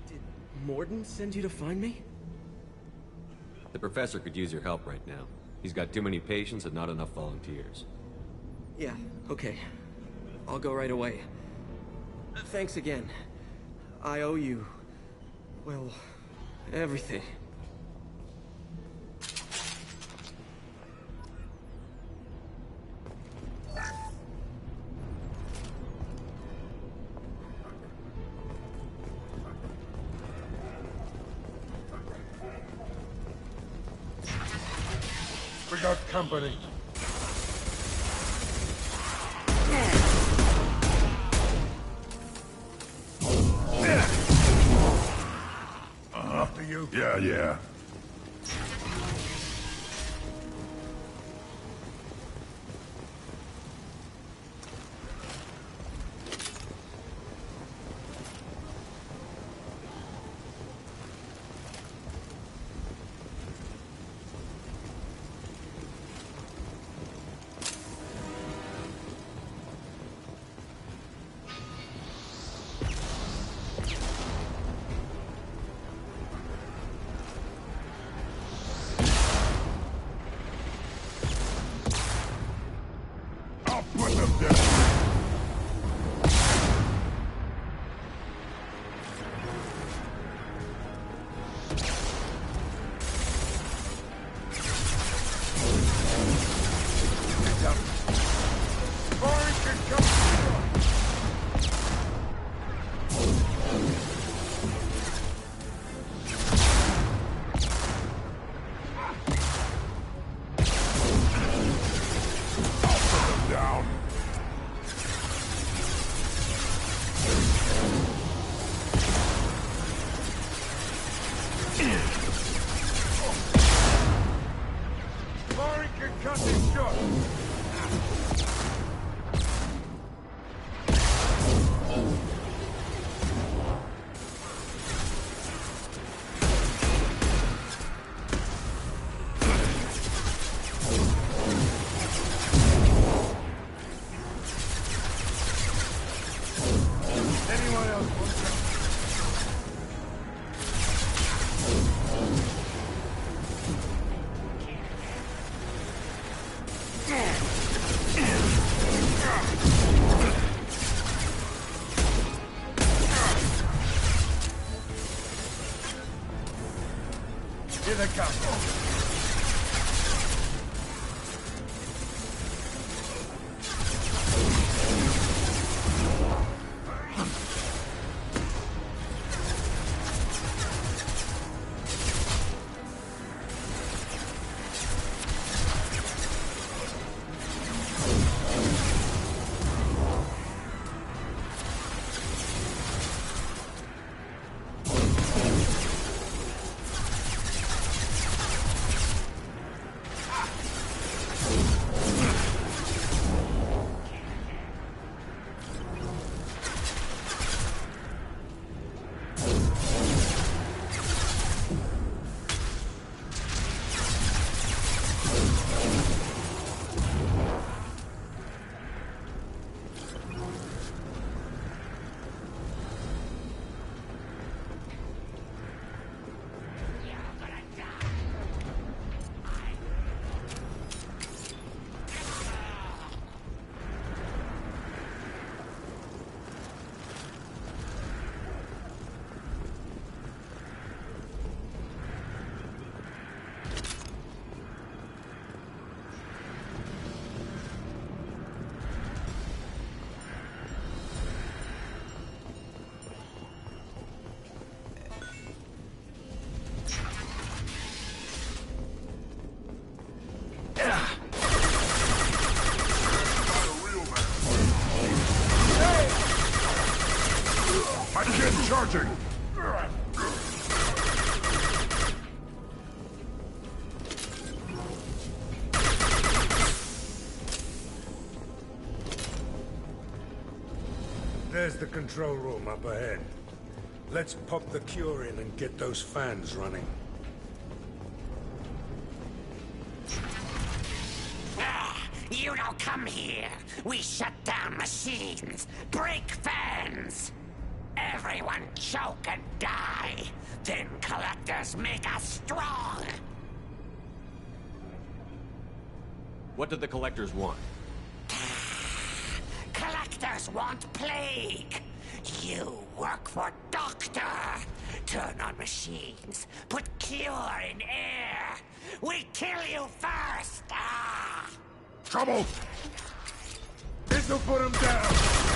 Did Morden send you to find me? The professor could use your help right now. He's got too many patients and not enough volunteers. Yeah, okay. I'll go right away. Thanks again. I owe you... well, everything. We got company. After you? Yeah. Here they come. There's the control room up ahead. Let's pop the cure in and get those fans running. You don't come here. We shut down machines, break fans. Everyone choke and die. Then collectors make us strong. What do the collectors want? Collectors want plague. You work for Doctor. Turn on machines. Put cure in air. We kill you first. Trouble! This'll put him down!